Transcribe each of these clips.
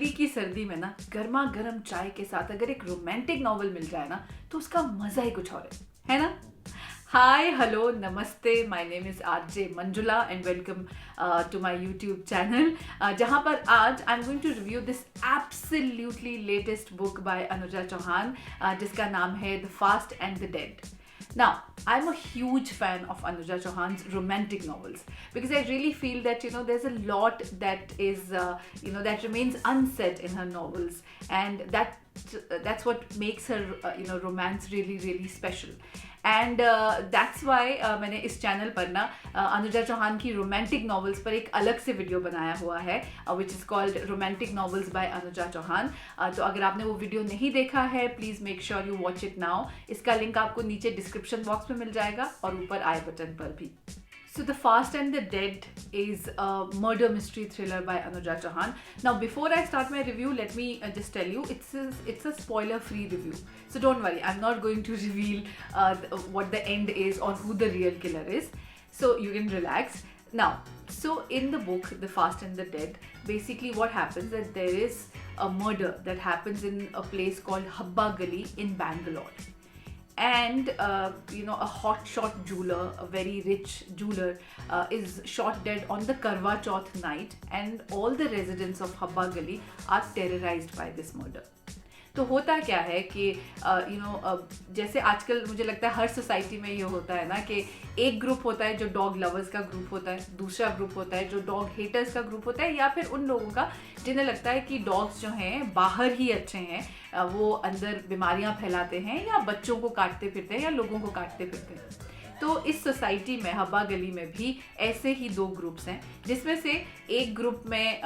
अभी की सर्दी में ना गर्मा गर्म चाय के साथ अगर एक रोमांटिक नॉवल मिल जाए ना तो उसका मजा ही कुछ और है ना? Hi, hello, namaste. My name is RJ Manjula and welcome to my YouTube channel. जहाँ पर आज I'm going to review this absolutely latest book by Anuja Chauhan, जिसका नाम है The Fast and the Dead. Now, I'm a huge fan of Anuja Chauhan's romantic novels because I really feel that there's a lot that is that remains unsaid in her novels, and that's what makes her romance really really special. And that's why मैंने इस channel पर ना अनुजा चौहान की romantic novels पर एक अलग से video बनाया हुआ है which is called romantic novels by Anuja Chauhan. तो अगर आपने वो वीडियो नहीं देखा है please make sure you watch it now. इसका लिंक आपको नीचे डिस्क्रिप्शन बॉक्स में मिल जाएगा और ऊपर आई बटन पर भी. So The Fast and the Dead is a murder mystery thriller by Anuja Chauhan. Now before I start my review, let me just tell you it's a spoiler free review. So don't worry, I'm not going to reveal what the end is or who the real killer is. So you can relax. Now, so in the book The Fast and the Dead, basically what happens is that there is a murder that happens in a place called Habba Gali in Bangalore. And a hotshot jeweler, a very rich jeweler, is shot dead on the Karwa Chauth night, and all the residents of Habba Gali are terrorized by this murder. तो होता क्या है कि जैसे आजकल मुझे लगता है हर सोसाइटी में ये होता है ना कि एक ग्रुप होता है जो डॉग लवर्स का ग्रुप होता है, दूसरा ग्रुप होता है जो डॉग हेटर्स का ग्रुप होता है, या फिर उन लोगों का जिन्हें लगता है कि डॉग्स जो हैं बाहर ही अच्छे हैं, वो अंदर बीमारियां फैलाते हैं या बच्चों को काटते फिरते हैं या लोगों को काटते फिरते हैं. तो इस सोसाइटी में हब्बा गली में भी ऐसे ही दो ग्रुप्स हैं, जिसमें से एक ग्रुप में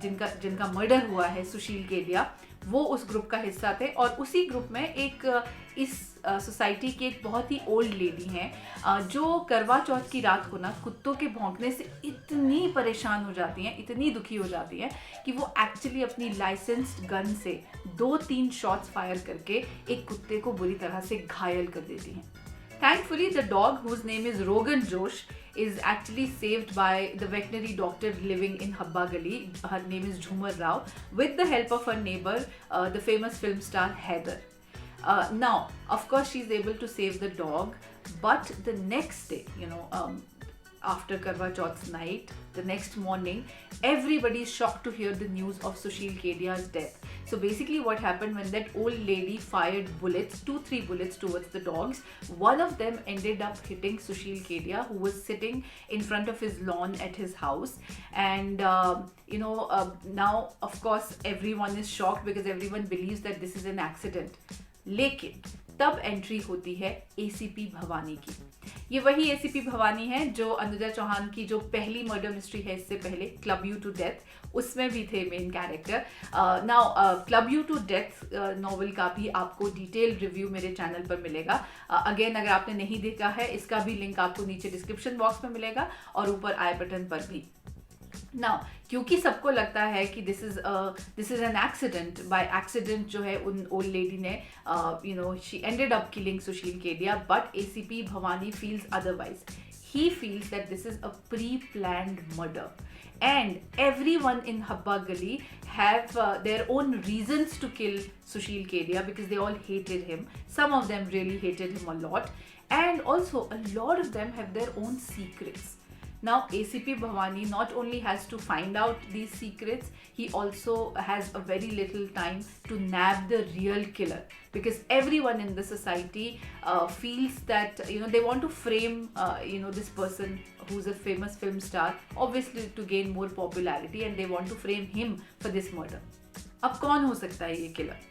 जिनका मर्डर हुआ है, सुशील केडिया, वो उस ग्रुप का हिस्सा थे. और उसी ग्रुप में एक इस सोसाइटी की एक बहुत ही ओल्ड लेडी हैं जो करवा चौथ की रात को ना कुत्तों के भौंकने से इतनी परेशान हो जाती हैं, इतनी दुखी हो जाती हैं कि वो एक्चुअली अपनी लाइसेंस्ड गन से 2-3 शॉट्स फायर करके एक कुत्ते को बुरी तरह से घायल कर देती हैं. Thankfully, the dog, whose name is Rogan Josh, is actually saved by the veterinary doctor living in Habba Gali. Her name is Jhumar Rao, with the help of her neighbor, the famous film star Heather. Now, of course, she's able to save the dog, but the next day, after Karwa Chauth's night, the next morning, everybody is shocked to hear the news of Sushil Kedia's death. So basically what happened, when that old lady fired bullets, 2-3 bullets towards the dogs, one of them ended up hitting Sushil Kedia, who was sitting in front of his lawn at his house. And now of course everyone is shocked because everyone believes that this is an accident. लेकिन तब entry होती है ACP Bhavani की. ये वही ACP Bhavani है जो अनुजा चौहान की जो पहली मर्डर मिस्ट्री है इससे पहले, क्लब यू टू डेथ, उसमें भी थे main character. Now club you to death novel का भी आपको डिटेल रिव्यू मेरे चैनल पर मिलेगा. अगेन अगर आपने नहीं देखा है, इसका भी लिंक आपको नीचे डिस्क्रिप्शन बॉक्स में मिलेगा और ऊपर आई बटन पर भी. नाउ क्योंकि सबको लगता है कि this is an accident, by accident जो है उन ओल्ड लेडी ने she ended up killing Sushil Kedia, but ACP Bhavani feels otherwise. He feels that this is a pre-planned murder, and everyone in Habba Gali have their own reasons to kill Sushil Kedia because they all hated him. Some of them really hated him a lot, and also a lot of them have their own secrets. Now ACP Bhavani not only has to find out these secrets, he also has a very little time to nab the real killer, because everyone in the society feels that they want to frame this person who's a famous film star, obviously to gain more popularity, and they want to frame him for this murder. अब कौन हो सकता है ये killer?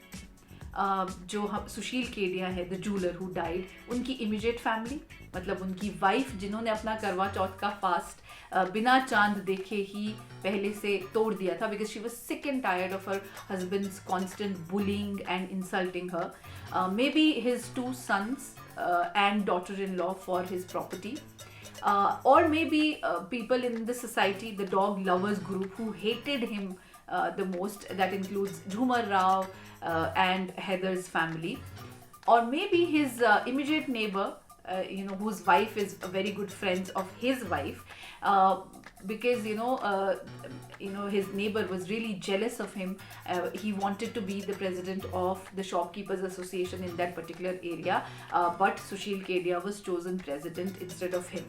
जो हम सुशील केडिया है, the jeweller who died, उनकी इमीडिएट फैमिली, मतलब उनकी वाइफ जिन्होंने अपना करवा चौथ का फास्ट बिना चांद देखे ही पहले से तोड़ दिया था, because she was sick and tired of her husband's constant bullying and insulting her. May be his 2 sons and daughter-in-law for his property. Or maybe people in the society, the dog lovers group who hated him the most, that includes Jhumar Rao and Heather's family. Or maybe his immediate neighbor, whose wife is a very good friend of his wife. because his neighbor was really jealous of him. He wanted to be the president of the Shopkeepers Association in that particular area, but Sushil Kedia was chosen president instead of him.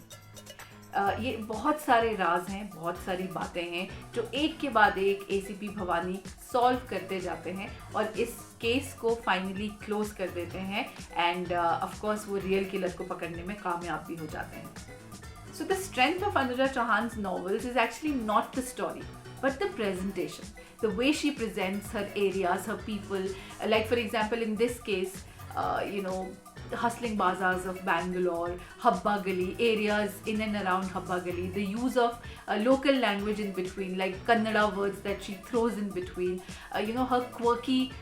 ये बहुत सारे राज हैं, बहुत सारी बातें हैं जो एक के बाद एक एसीपी भवानी सॉल्व करते जाते हैं और इस केस को फाइनली क्लोज कर देते हैं, एंड ऑफ कोर्स वो रियल किलर को पकड़ने में कामयाब भी हो जाते हैं. So the strength of Anuja Chauhan's novels is actually not the story, but the presentation, the way she presents her areas, her people. Like for example, in this case, hustling bazaars of Bangalore, Habba Gali, areas in and around Habba Gali, the use of local language in between, like Kannada words that she throws in between, her quirky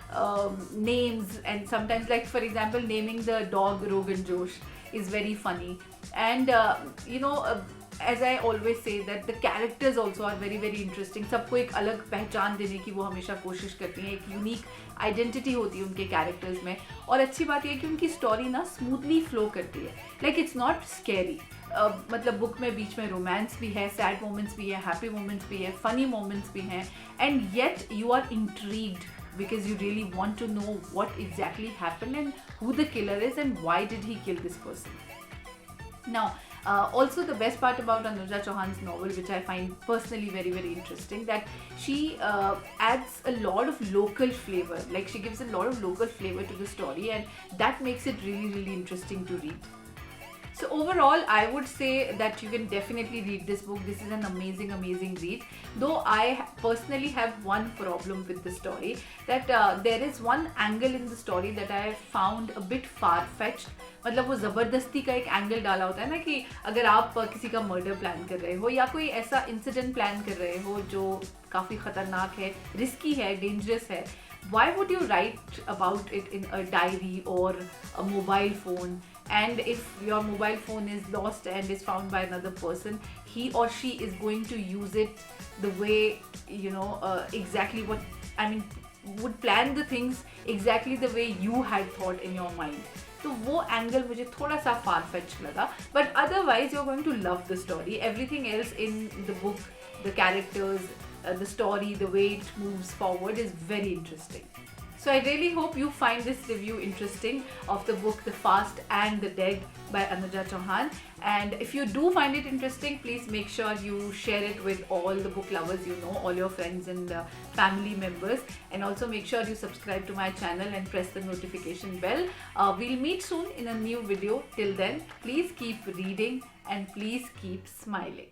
names, and sometimes, like for example, naming the dog Rogan Josh is very funny. And as I always say that the characters also are very very interesting. सबको एक अलग पहचान देने की वो हमेशा कोशिश करती हैं, एक यूनिक आइडेंटिटी होती है उनके कैरेक्टर्स में. और अच्छी बात ये है कि उनकी स्टोरी ना स्मूथली फ्लो करती है, लाइक इट्स नॉट स्कैरी. मतलब बुक में बीच में रोमांस भी है, सैड मोमेंट्स भी है, हैप्पी मोमेंट्स भी है, फनी मोमेंट्स भी हैं, and yet you are intrigued because you really want to know what exactly happened and who the killer is and why did he kill this person. Now, also the best part about Anuja Chauhan's novel, which I find personally very very interesting, that she adds a lot of local flavor. Like she gives a lot of local flavor to the story, and that makes it really really interesting to read. So overall, I would say that you can definitely read this book. This is an amazing read. Though I personally have one problem with the story, that there is one angle in the story that I found a bit far-fetched. मतलब वो ज़बरदस्ती का एक angle डाला होता है ना कि अगर आप किसी का मर्डर प्लान कर रहे हो या कोई ऐसा इंसिडेंट प्लान कर रहे हो जो काफ़ी ख़तरनाक है, रिस्की है, डेंजरस है, why would you write about it in a diary or a mobile phone? And if your mobile phone is lost and is found by another person, he or she is going to use it the way, exactly what, would plan the things exactly the way you had thought in your mind. तो वो angle मुझे थोड़ा सा far fetch लगा, but otherwise you are going to love the story. Everything else in the book, the characters, the story, the way it moves forward is very interesting. So I really hope you find this review interesting of the book The Fast and the Dead by Anuja Chauhan. And if you do find it interesting, please make sure you share it with all the book lovers all your friends and family members. And also make sure you subscribe to my channel and press the notification bell. We'll meet soon in a new video. Till then, please keep reading and please keep smiling.